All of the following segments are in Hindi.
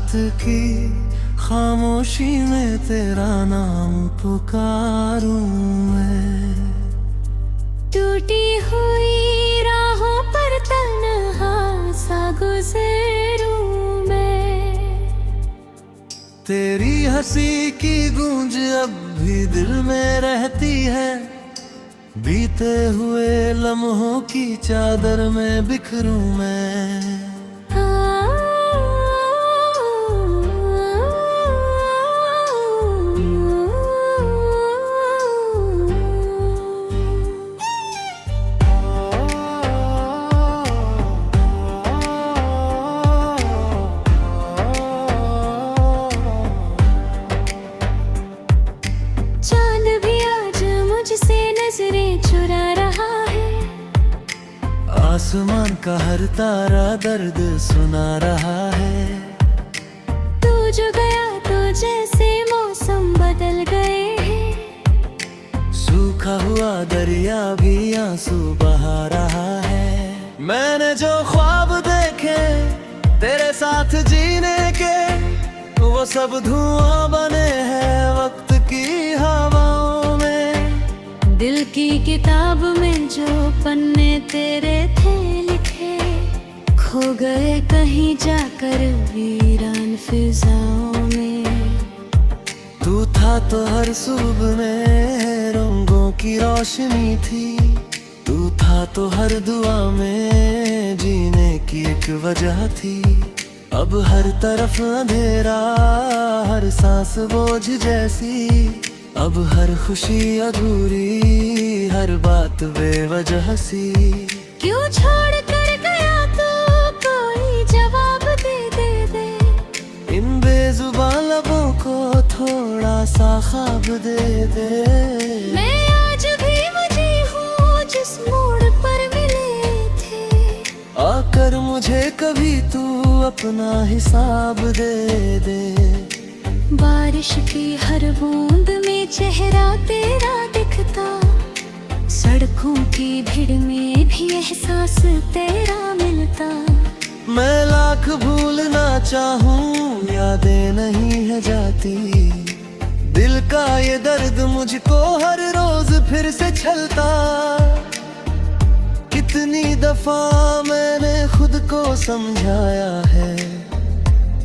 रात की खामोशी में तेरा नाम पुकारूं मैं। टूटी हुई राहों पर तन्हा सा गुज़रूं मैं। तेरी हंसी की गूंज अब भी दिल में रहती है, बीते हुए लम्हों की चादर में बिखरूं मैं। चांद भी आज मुझसे नजरें चुरा रहा है, आसमान का हर तारा दर्द सुना रहा है। तू जो गया तो जैसे मौसम बदल गए हैं, सूखा हुआ दरिया भी आंसू बहा रहा है। मैंने जो ख्वाब देखे तेरे साथ जीने के, वो सब धुआं बने हैं वक्त की हवाओं में। दिल की किताब में जो पन्ने तेरे थे लिखे, खो गए कहीं जाकर वीरान फिजाओं में। तू था तो हर सुबह में रंगों की रोशनी थी, तू था तो हर दुआ में जीने की एक वजह थी। अब हर तरफ अंधेरा, हर सांस बोझ जैसी, अब हर खुशी अधूरी, हर बात बेवजह सी। क्यों छोड़ कर गया तो कोई जवाब दे। इन बेजुबान लबों को थोड़ा सा ख्वाब दे। मैं आज भी वही हूँ जिस मोड़ पर मिले थे, आकर मुझे कभी तू अपना हिसाब दे। बारिश की हर बूंद में चेहरा तेरा दिखता, सड़कों की भीड़ में भी एहसास तेरा मिलता। मैं लाख भूलना चाहूँ यादें नहीं है जाती, दिल का ये दर्द मुझको हर रोज फिर से छलता। कितनी दफा मैंने खुद को समझाया है,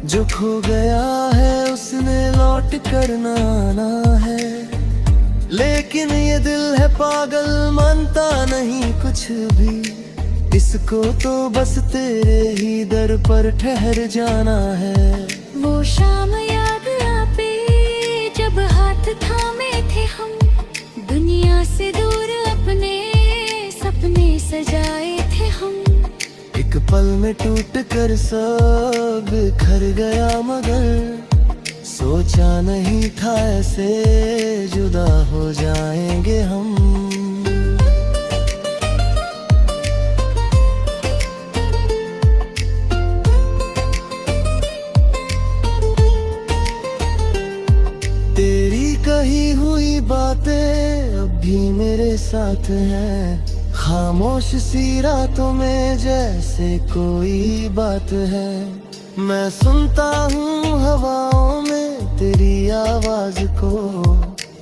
जो खो गया है उसने लौट कर ना आना है। लेकिन ये दिल है पागल, मानता नहीं कुछ भी, इसको तो बस तेरे ही दर पर ठहर जाना है। वो शाम याद आवे जब हाथ थामे थे हम, दुनिया से दूर अपने सपने सजाए थे हम। एक पल में टूट कर सब बिखर गया, मगर सोचा नहीं था ऐसे जुदा हो जाएंगे हम। तेरी कही हुई बातें अब भी मेरे साथ हैं, खामोश सी रातों में जैसे कोई बात है। मैं सुनता हूँ हवाओं में तेरी आवाज को,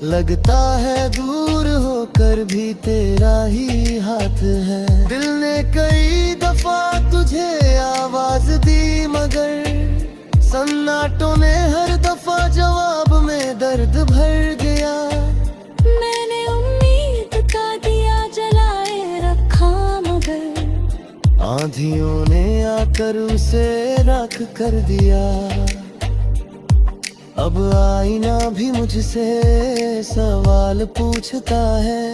लगता है दूर होकर भी तेरा ही हाथ है। दिल ने कई दफा तुझे आवाज दी, मगर सन्नाटों ने हर दफा जवाब में दर्द भर गया। मैंने उम्मीद का दिया जलाए रखा, मगर आंधियों ने आकर उसे राख कर दिया। अब आईना भी मुझसे सवाल पूछता है,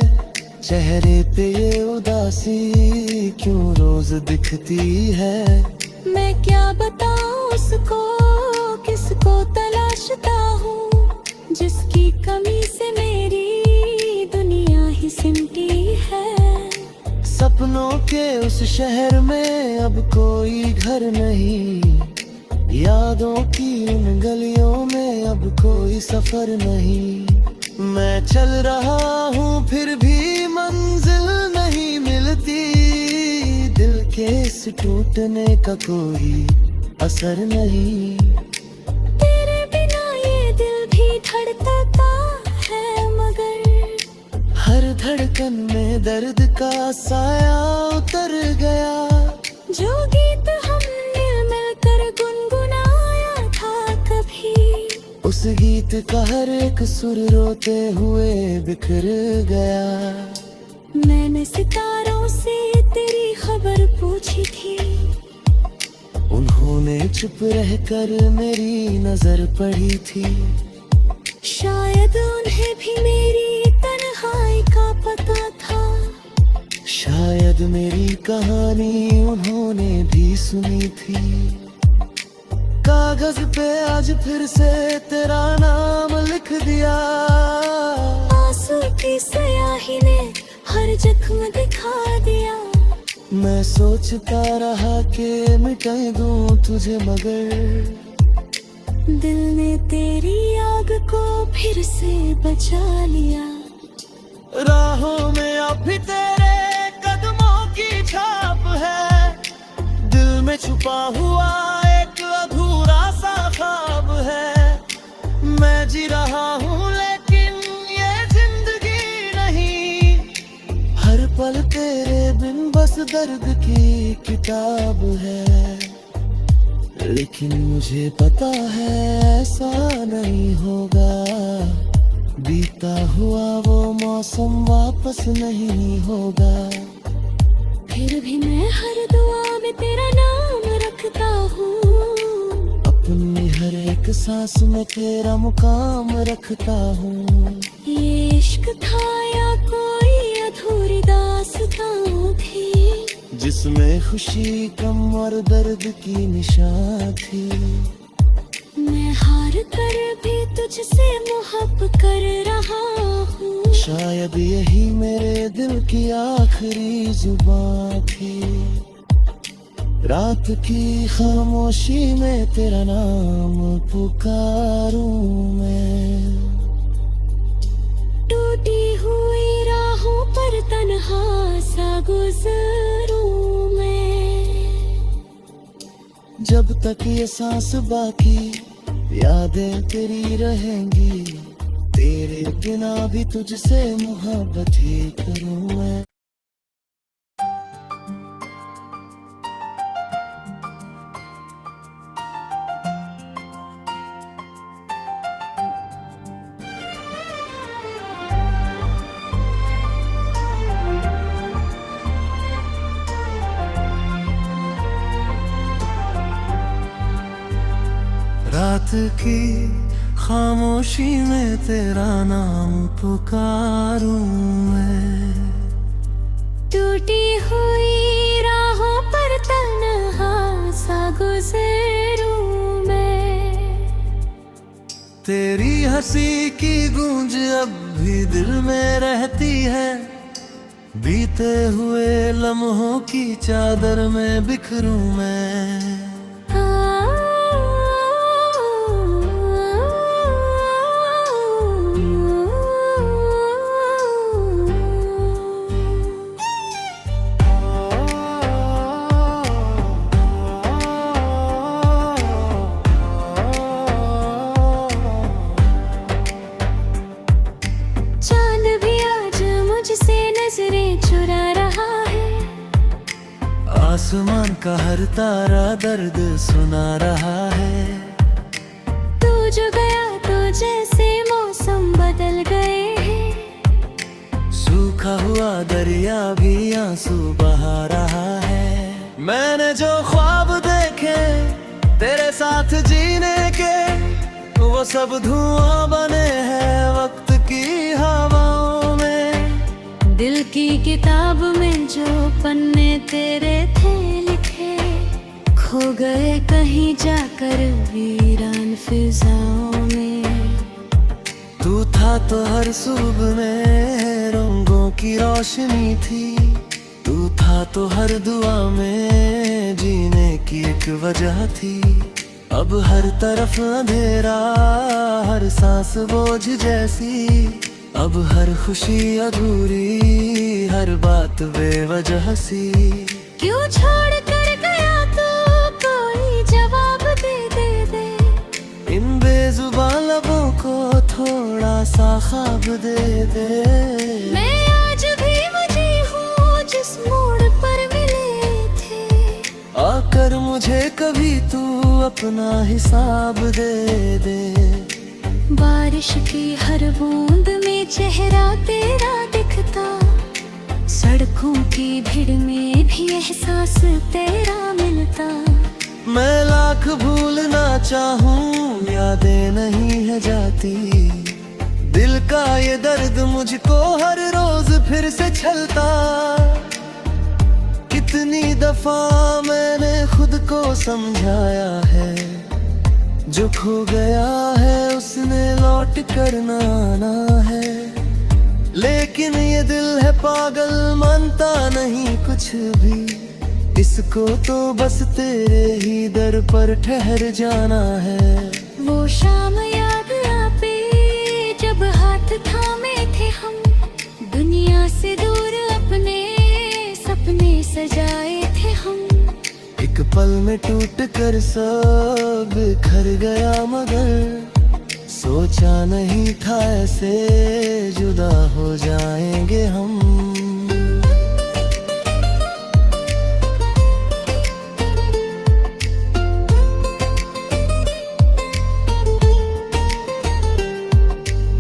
चेहरे पे ये उदासी क्यों रोज दिखती है। मैं क्या बताऊं उसको, किसको तलाशता हूँ, जिसकी कमी से मेरी दुनिया ही सिमटी है। सपनों के उस शहर में अब कोई घर नहीं, यादों की उन गलियों में अब कोई सफर नहीं। मैं चल रहा हूँ फिर भी मंजिल नहीं मिलती, दिल के इस टूटने का कोई असर नहीं। हर धड़कन में दर्द का साया उतर गया। जो गीत हमने मिलकर गुनगुनाया था कभी, उस गीत का हर एक सुर रोते हुए बिखर गया। मैंने सितारों से तेरी खबर पूछी थी, उन्होंने चुप रहकर मेरी नजर पढ़ी थी। शायद उन्हें भी मेरी तन्हाई का पता था, शायद मेरी कहानी उन्होंने भी सुनी थी। कागज पे आज फिर से तेरा नाम लिख दिया। आंसू की स्याही ने हर जख्म दिखा दिया। मैं सोचता रहा कि मिटा दूं तुझे, मगर दिल ने तेरी आग को फिर से बचा लिया। राहों में अब भी तेरे कदमों की छाप है। दिल में छुपा हुआ एक अधूरा सा ख्वाब है। मैं जी रहा हूँ लेकिन ये जिंदगी नहीं। हर पल तेरे बिन बस दर्द की किताब है। लेकिन मुझे पता है ऐसा नहीं होगा। बीता हुआ वो मौसम वापस नहीं होगा। फिर भी मैं हर दुआ में तेरा नाम रखता हूँ। अपनी हर एक सांस में तेरा मुकाम रखता हूँ। ये इश्क था या कोई अधूरी दास्तां थी, जिसमें खुशी कम और दर्द की निशान थी। मैं हार कर भी तुझसे मोहब्बत कर रहा हूँ। शायद यही मेरे दिल की आखिरी जुबान थी। रात की खामोशी में तेरा नाम पुकारूं मैं। टूटी हुई राहों पर तन्हा सा गुजरूं मैं। जब तक ये सांस बाकी यादें तेरी रहेंगी। तेरे बिना भी तुझसे मोहब्बत ही करूं मैं। रात की खामोशी में तेरा नाम पुकारूं मैं। टूटी हुई राहों पर तन्हा सा गुजरूं मैं। तेरी हंसी की गूंज अब भी दिल में रहती है। बीते हुए लम्हों की चादर में बिखरूं मैं। आसमान का हर तारा दर्द सुना रहा है। तू जो गया तो जैसे मौसम बदल गए हैं। सूखा हुआ दरिया भी आंसू बहा रहा है। मैंने जो ख्वाब देखे तेरे साथ जीने के, वो सब धुआं बने हैं वक्त की हवाओं में। दिल की किताब में जो पन्ने तेरे थे लिखे, खो गए कहीं जाकर वीरान फिजाओं में। तू था तो हर सुबह में रंगों की रोशनी थी। तू था तो हर दुआ में जीने की एक वजह थी। अब हर तरफ अंधेरा, हर सांस बोझ जैसी। अब हर खुशी अधूरी, हर बात बेवजह सी। क्यों छोड़ कर गया तो कोई जवाब दे। इन बेजुबान लबों को थोड़ा सा ख्वाब दे। मैं अपना हिसाब दे दे। बारिश की हर बूंद में चेहरा तेरा दिखता, सड़कों की भीड़ में भी एहसास तेरा मिलता। मैं लाख भूलना चाहूं यादें नहीं है जाती, दिल का ये दर्द मुझको हर रोज फिर से छलता। कितनी दफा मैंने खुद को समझाया है, जो खो गया है उसने लौट कर ना आना है। लेकिन ये दिल है पागल, मानता नहीं कुछ भी, इसको तो बस तेरे ही दर पर ठहर जाना है। वो शाम याद आवे जब हाथ थामे थे हम, दुनिया से दूर अपने सपने सजाए थे हम। एक पल में टूट कर सब बिखर गया, मगर सोचा नहीं था ऐसे जुदा हो जाएंगे हम।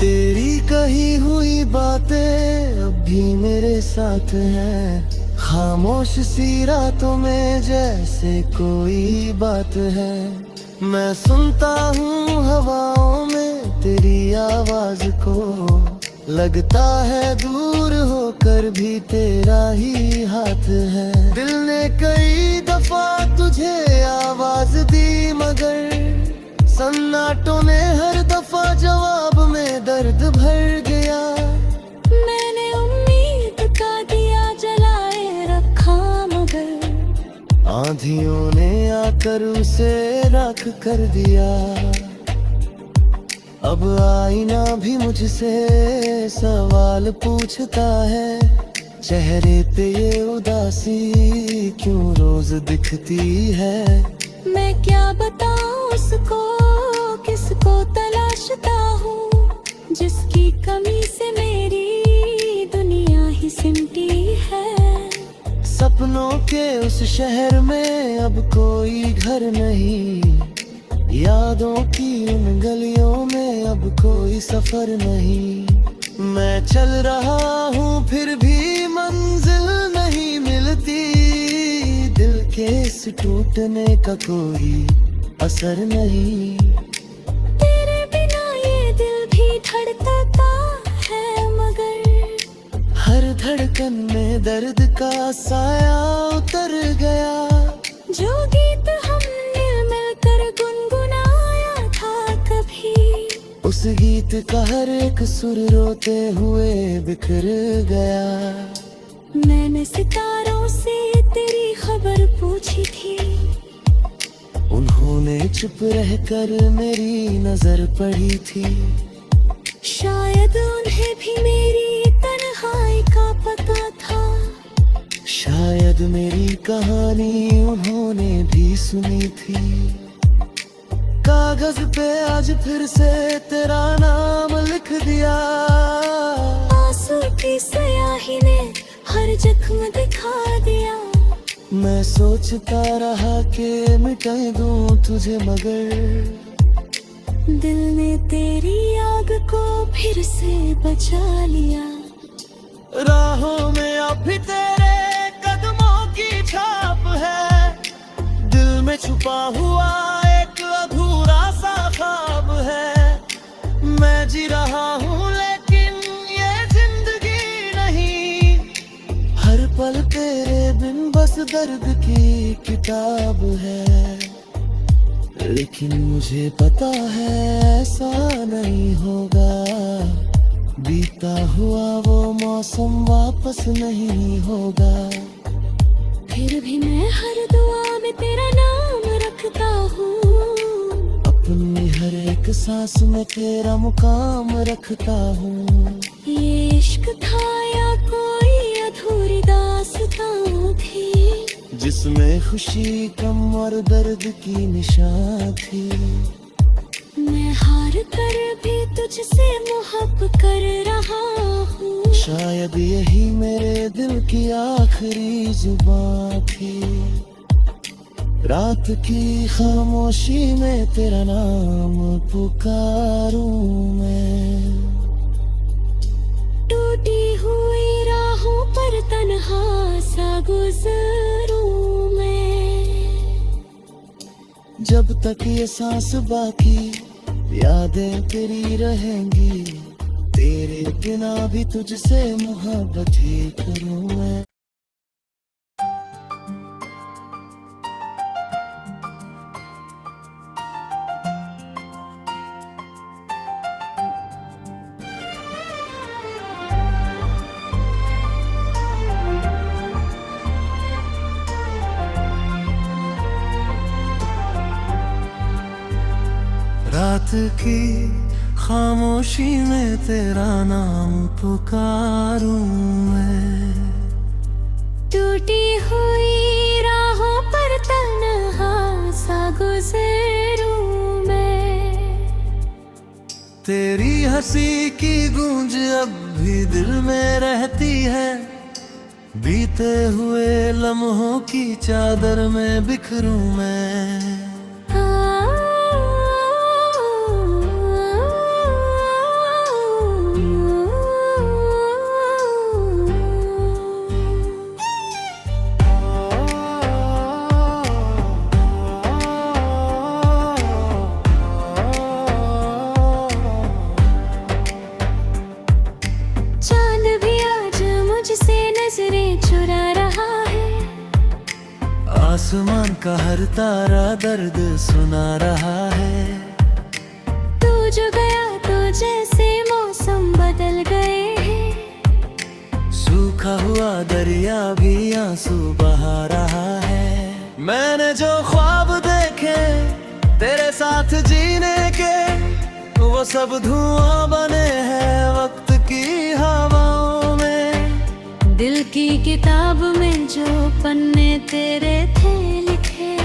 तेरी कही हुई बातें अब भी मेरे साथ हैं, खामोश सी रातों में जैसे कोई बात है। मैं सुनता हूँ हवाओं में तेरी आवाज को, लगता है दूर होकर भी तेरा ही हाथ है। दिल ने कई दफा तुझे आवाज दी, मगर सन्नाटों ने हर दफा जवाब में दर्द भर गया। मैंने उम्मीद का दिया जलाए रखा, मगर आंधियों ने आकर उसे राख कर दिया। अब आईना भी मुझसे सवाल पूछता है, चेहरे पे ये उदासी क्यों रोज दिखती है। मैं क्या बताऊं उसको, किसको तलाशता हूँ, जिसकी कमी से मेरी दुनिया ही सिमटी है। सपनों के उस शहर में अब कोई घर नहीं, यादों की उन गलियों में अब कोई सफर नहीं। मैं चल रहा हूँ फिर भी मंजिल नहीं मिलती, दिल के इस टूटने का कोई असर नहीं। तेरे बिना ये दिल भी धड़कता है, मगर हर धड़कन में दर्द का साया उतर गया। जो गीत हमने मिलकर गुनगुनाया था कभी, उस गीत का हर एक सुर रोते हुए बिखर गया। मैंने सितारों से तेरी खबर पूछी थी, उन्होंने चुप रहकर मेरी नजर पड़ी थी। शायद उन्हें भी मेरी तन्हाई का पता था, शायद मेरी कहानी उन्होंने भी सुनी थी। कागज पे आज फिर से तेरा नाम लिख दिया, आंसू की स्याही ने हर जख्म दिखा दिया। मैं सोचता रहा कि मिटा दूं तुझे, मगर दिल ने तेरी आग को फिर से बचा लिया। राहों में अब भी तेरे कदमों की छाप है, दिल में छुपा हुआ एक अधूरा सा ख्वाब है। मैं जी रहा हूँ लेकिन ये जिंदगी नहीं, हर पल तेरे बिन बस दर्द की किताब है। लेकिन मुझे पता है ऐसा नहीं होगा, बीता हुआ वो मौसम वापस नहीं होगा। फिर भी मैं हर दुआ में तेरा नाम रखता हूँ, अपनी हर एक सांस में तेरा मुकाम रखता हूँ। ये इश्क था या कोई अधूरी दास्तां थी, जिसमें खुशी कम और दर्द की निशान थी। मैं हार कर भी तुझसे मोहब्बत कर रहा हूँ, शायद यही मेरे दिल की आखिरी जुबान थी। रात की खामोशी में तेरा नाम पुकारूं मैं। टूटी हुई राहों पर तन्हा सा गुजरूं मैं। जब तक ये सांस बाकी यादें तेरी रहेंगी, तेरे बिना भी तुझसे मोहब्बत ही करूं मैं। रात की खामोशी में तेरा नाम पुकारूं मैं। टूटी हुई राहों पर तन्हा सा गुजरूं मैं। तेरी हंसी की गूंज अब भी दिल में रहती है, बीते हुए लम्हों की चादर में बिखरूं मैं। चांद भी आज मुझसे नजरें चुरा रहा है। आसमान का हर तारा दर्द सुना रहा है। तू जो गया तो जैसे मौसम बदल गए हैं। सूखा हुआ दरिया भी आंसू बहा रहा है। मैंने जो ख्वाब देखे तेरे साथ जीने के, वो सब धुआं बने हैं वक्त की हवाओं में। दिल की किताब में जो पन्ने तेरे थे लिखे,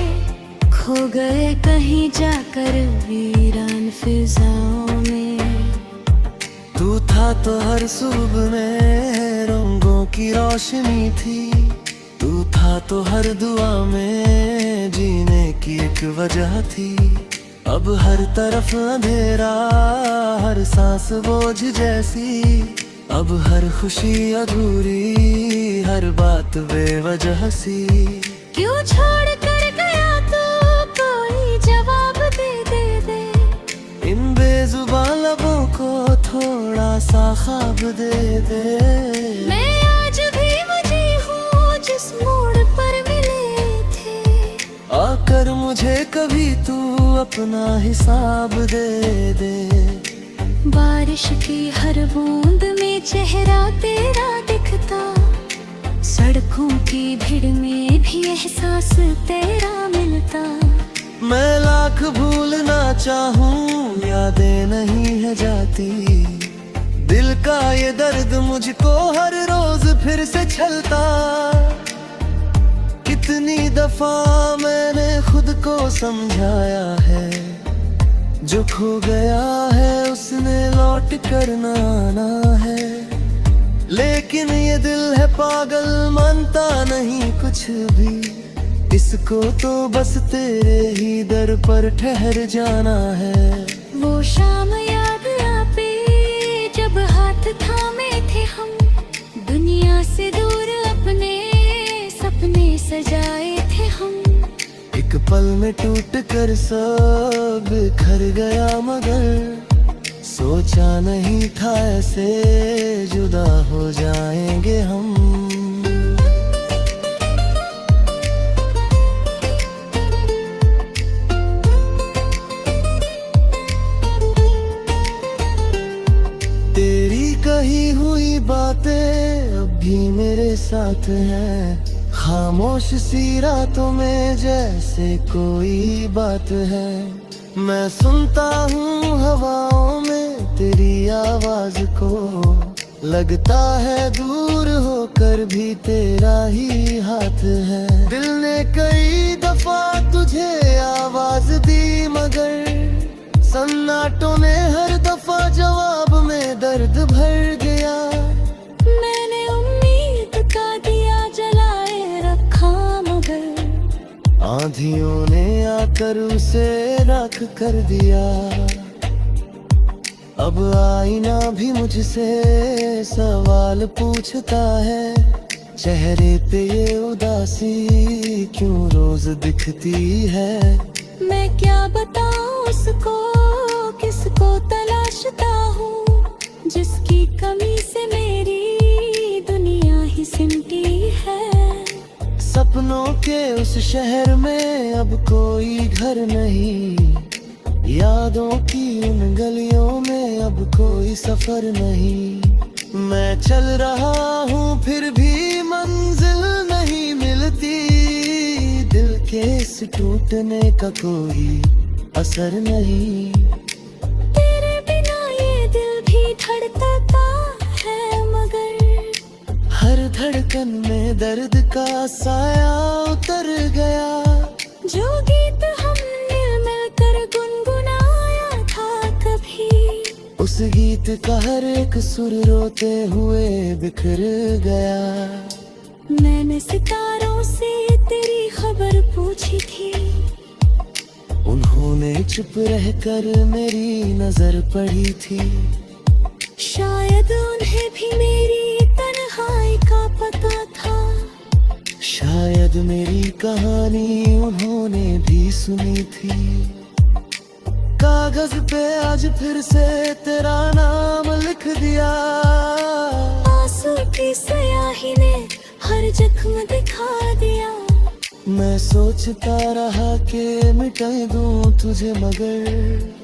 खो गए कहीं जाकर वीरान फिजाओं में। तू था तो हर सुबह में रंगों की रोशनी थी, तू था तो हर दुआ में जीने की एक वजह थी। अब हर तरफ अंधेरा, हर सांस बोझ जैसी, अब हर खुशी अधूरी, हर बात बेवजह सी। क्यों छोड़ कर गया तो कोई जवाब दे। इन बेजुबान लबों को थोड़ा सा ख्वाब दे। मैं आज भी वही हूँ जिस मोड़ पर मिले थे। आकर मुझे कभी तू अपना हिसाब दे। बारिश की हर बूंद में चेहरा तेरा दिखता, सड़कों की भीड़ में भी एहसास तेरा मिलता। मैं लाख भूलना चाहूँ यादें नहीं है जाती, दिल का ये दर्द मुझको हर रोज फिर से छलता। कितनी दफा मैंने खुद को समझाया है, जो खो गया है उसने लौट कर ना आना है। लेकिन ये दिल है पागल, मानता नहीं कुछ भी, इसको तो बस तेरे ही दर पर ठहर जाना है। वो शाम याद आती जब हाथ थामे थे हम, दुनिया से दूर अपने सपने सजाए थे हम। एक पल में टूट कर सब बिखर गया, मगर सोचा नहीं था ऐसे जुदा हो जाएंगे हम। तेरी कही हुई बातें अब भी मेरे साथ हैं, खामोश सी रातों में जैसे कोई बात है। मैं सुनता हूँ हवाओं में तेरी आवाज को, लगता है दूर होकर भी तेरा ही हाथ है। दिल ने कई दफा तुझे आवाज दी, मगर सन्नाटों ने हर दफा जवाब में दर्द भर गया। आंधियों ने आकर उसे राख कर दिया। अब आईना भी मुझसे सवाल पूछता है, चेहरे पे ये उदासी क्यों रोज दिखती है। मैं क्या बताऊं उसको, किसको तलाशता हूँ, जिसकी कमी से मेरी दुनिया ही सिमटी है। सपनों के उस शहर में अब कोई घर नहीं, यादों की उन गलियों में अब कोई सफर नहीं। मैं चल रहा हूँ फिर भी मंजिल नहीं मिलती, दिल के इस टूटने का कोई असर नहीं। तेरे बिना ये दिल भी धड़कता है, मगर हर धड़कन में दर्द का साया उतर गया। जो गीत हमने मिलकर गुनगुनाया था कभी, उस गीत का हर एक सुर रोते हुए बिखर गया। मैंने सितारों से तेरी खबर पूछी थी, उन्होंने चुप रहकर मेरी नजर पड़ी थी। शायद उन्हें भी मेरी तन्हाई का पता था, शायद मेरी कहानी उन्होंने भी सुनी थी। कागज पे आज फिर से तेरा नाम लिख दिया। आंसू की स्याही ने हर जख्म दिखा दिया। मैं सोचता रहा कि मिटा दूं तुझे, मगर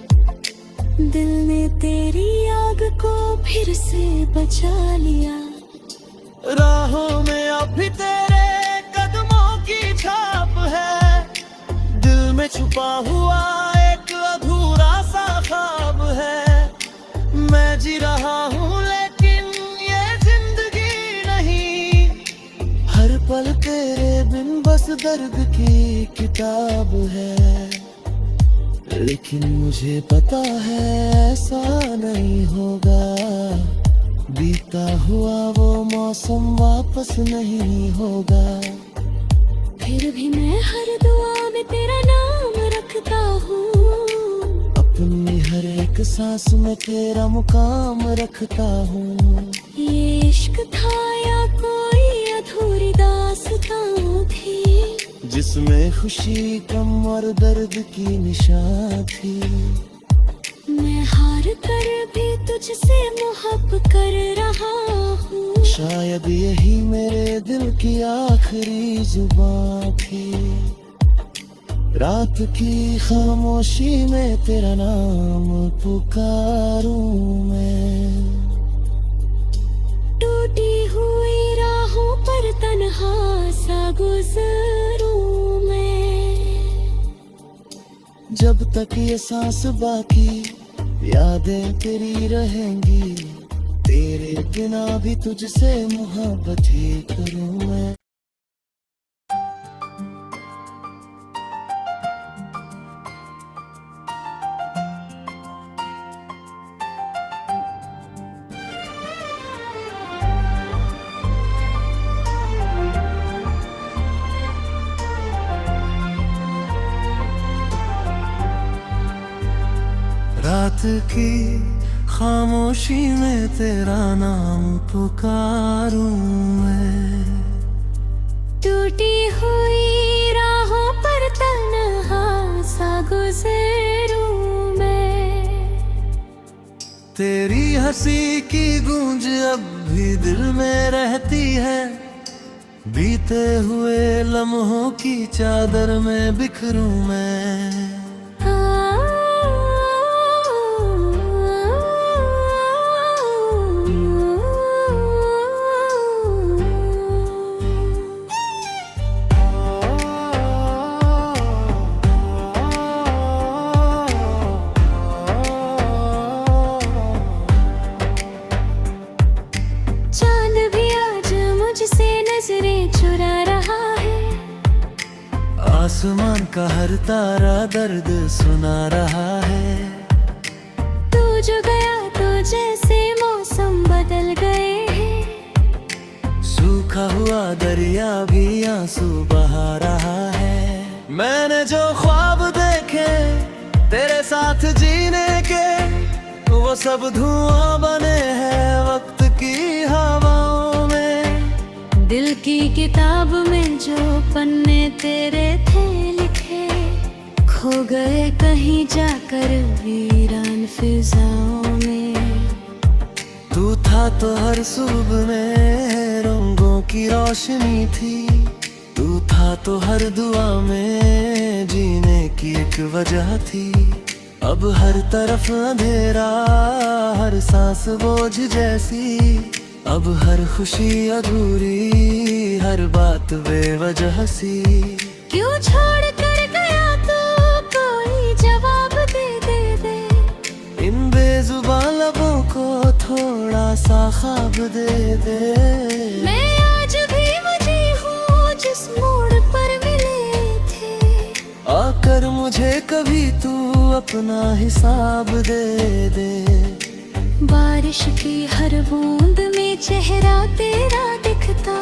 दिल ने तेरी आग को फिर से बचा लिया। राहों में अब भी तेरे कदमों की छाप है, दिल में छुपा हुआ एक अधूरा सा ख्वाब है। मैं जी रहा हूँ लेकिन ये जिंदगी नहीं, हर पल तेरे बिन बस दर्द की किताब है। लेकिन मुझे पता है ऐसा नहीं होगा, बीता हुआ वो मौसम वापस नहीं होगा। फिर भी मैं हर दुआ में तेरा नाम रखता हूँ, अपनी हर एक सांस में तेरा मुकाम रखता हूँ। ये इश्क था या कोई अधूरी दास्तां थी, जिसमें खुशी कम और दर्द की निशान थी। मैं हार कर भी तुझसे मोहब्बत कर रहा हूँ, शायद यही मेरे दिल की आखिरी जुबान थी। रात की खामोशी में तेरा नाम पुकारूं मैं। टूटी हुई राहों पर तन्हा सा गुजरूं मैं। जब तक ये सांस बाकी यादें तेरी रहेंगी, तेरे बिना भी तुझसे मोहब्बत ही करूं मैं। रात की खामोशी में तेरा नाम पुकारूं मैं। टूटी हुई राहों पर तन्हा सा गुजरूं मैं। तेरी हंसी की गूंज अब भी दिल में रहती है, बीते हुए लम्हों की चादर में बिखरूं मैं। आसमान का हर तारा दर्द सुना रहा है। तू जो गया तो जैसे मौसम बदल गए हैं। सूखा हुआ दरिया भी आंसू बहा रहा है। मैंने जो ख्वाब देखे तेरे साथ जीने के, वो सब धुआं बने हैं वक्त की हवाओं में। दिल की किताब में जो पन्ने तेरे थे लिखे, खो गए कहीं जाकर वीरान फिजाओं में। तू था तो हर सुबह में रंगों की रोशनी थी, तू था तो हर दुआ में जीने की एक वजह थी। अब हर तरफ अंधेरा, हर सांस बोझ जैसी, अब हर खुशी अधूरी, हर बात बेवजह सी। क्यों छोड़ कर गया तो कोई जवाब दे। इन बेजुबान लबों को थोड़ा सा ख्वाब दे। मैं आज भी वही हूँ जिस मोड़ पर मिले थे, आकर मुझे कभी तू अपना हिसाब दे। बारिश की हर बूंद में चेहरा तेरा दिखता,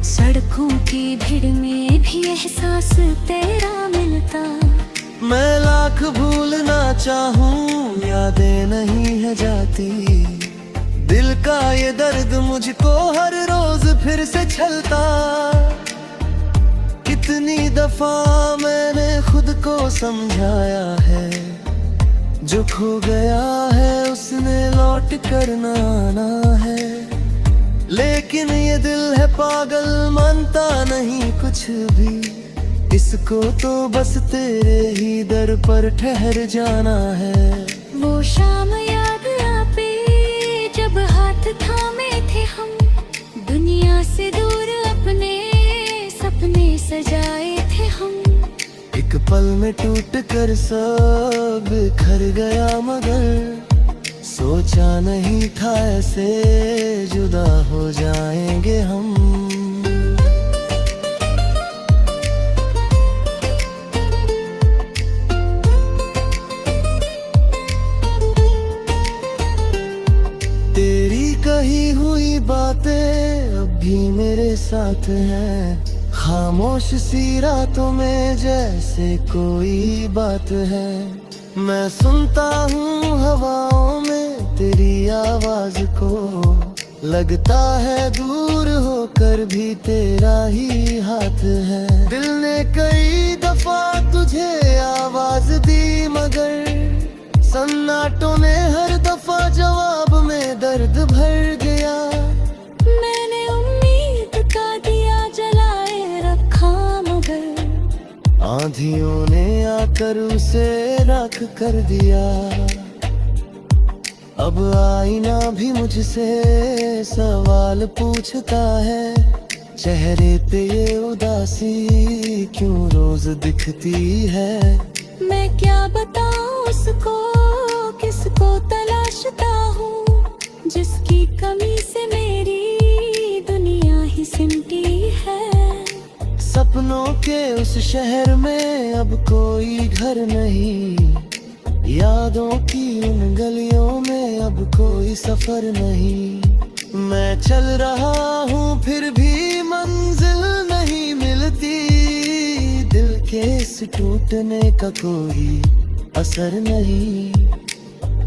सड़कों की भीड़ में भी एहसास तेरा मिलता। मैं लाख भूलना चाहूँ यादें नहीं है जाती, दिल का ये दर्द मुझको हर रोज फिर से छलता। कितनी दफा मैंने खुद को समझाया है, जो खो गया है उसने लौट कर ना आना है। लेकिन ये दिल है पागल, मानता नहीं कुछ भी, इसको तो बस तेरे ही दर पर ठहर जाना है। वो शाम याद आवे जब हाथ थामे थे हम, दुनिया से दूर अपने सपने सजाए थे हम। एक पल में टूट कर सब बिखर गया, मगर सोचा नहीं था ऐसे जुदा हो जाएंगे हम। तेरी कही हुई बातें अब भी मेरे साथ हैं, खामोश सी रातों में जैसे कोई बात है। मैं सुनता हूँ हवाओं में तेरी आवाज को, लगता है दूर होकर भी तेरा ही हाथ है। दिल ने कई दफा तुझे आवाज दी, मगर सन्नाटों ने हर दफा जवाब में दर्द भर गया। मैंने उम्मीद का दिया जलाए रखा, मगर आंधियों ने आकर उसे राख कर दिया। अब आईना भी मुझसे सवाल पूछता है, चेहरे पे ये उदासी क्यों रोज दिखती है। मैं क्या बताऊं उसको, किसको तलाशता हूँ, जिसकी कमी से मेरी दुनिया ही सिमटी है। सपनों के उस शहर में अब कोई घर नहीं, यादों की उन गलियों में अब कोई सफर नहीं। मैं चल रहा हूँ फिर भी मंजिल नहीं मिलती, दिल के इस टूटने का कोई असर नहीं।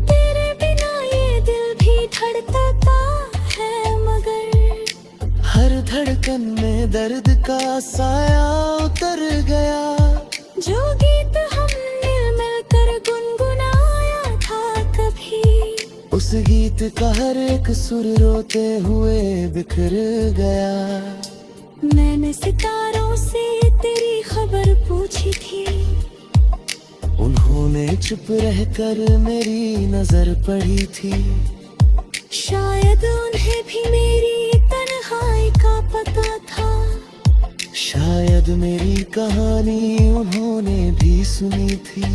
तेरे बिना ये दिल भी धड़कता है, मगर हर धड़कन में दर्द का साया उतर गया। जो गीत हमने मिलकर गुनगुनाया था कभी, उस गीत का हर एक सुर रोते हुए बिखर गया। मैंने सितारों से तेरी खबर पूछी थी, उन्होंने चुप रहकर मेरी नजर पड़ी थी। शायद उन्हें भी मेरी तन्हाई का पता था, शायद मेरी कहानी उन्होंने भी सुनी थी।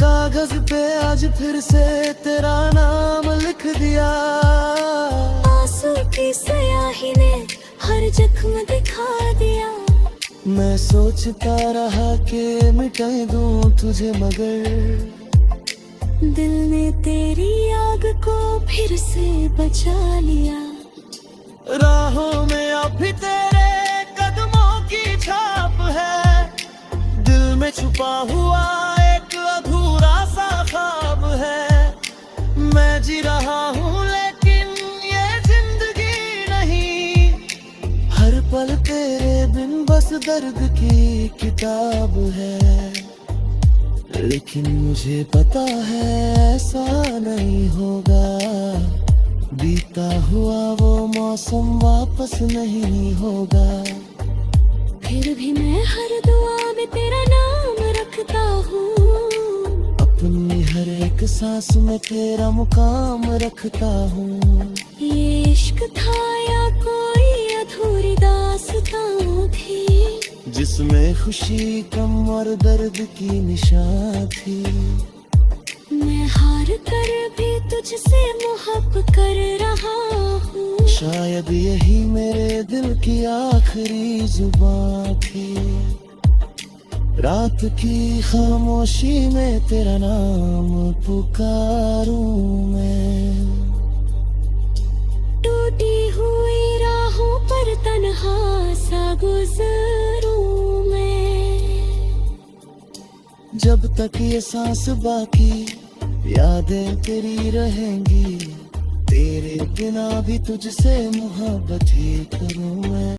कागज पे आज फिर से तेरा नाम लिख दिया, आंसू की स्याही ने हर जख्म दिखा दिया। मैं सोचता रहा कि मिटा दूं तुझे, मगर दिल ने तेरी आग को फिर से बचा लिया। राहों में अब भी तेरे कदमों की छाप है, छुपा हुआ एक अधूरा सा ख्वाब है। मैं जी रहा हूँ लेकिन ये जिंदगी नहीं। हर पल तेरे बिन बस दर्द की किताब है। लेकिन मुझे पता है ऐसा नहीं होगा। बीता हुआ वो मौसम वापस नहीं होगा। फिर भी मैं हर दुआ में तेरा नाम रखता हूँ। अपनी हर एक सांस में तेरा मुकाम रखता हूँ। ये इश्क था या कोई अधूरी दास्तां थी, जिसमें खुशी कम और दर्द की निशान थी। मैं हार कर भी तुझसे मोहब्बत कर रहा हूँ। शायद यही मेरे दिल की आखिरी जुबान थी। रात की खामोशी में तेरा नाम पुकारूं मैं। टूटी हुई राहों पर तन्हा सा गुजरूं मैं। जब तक ये सांस बाकी यादें तेरी रहेंगी। तेरे बिना भी तुझसे मोहब्बत ही करूं मैं।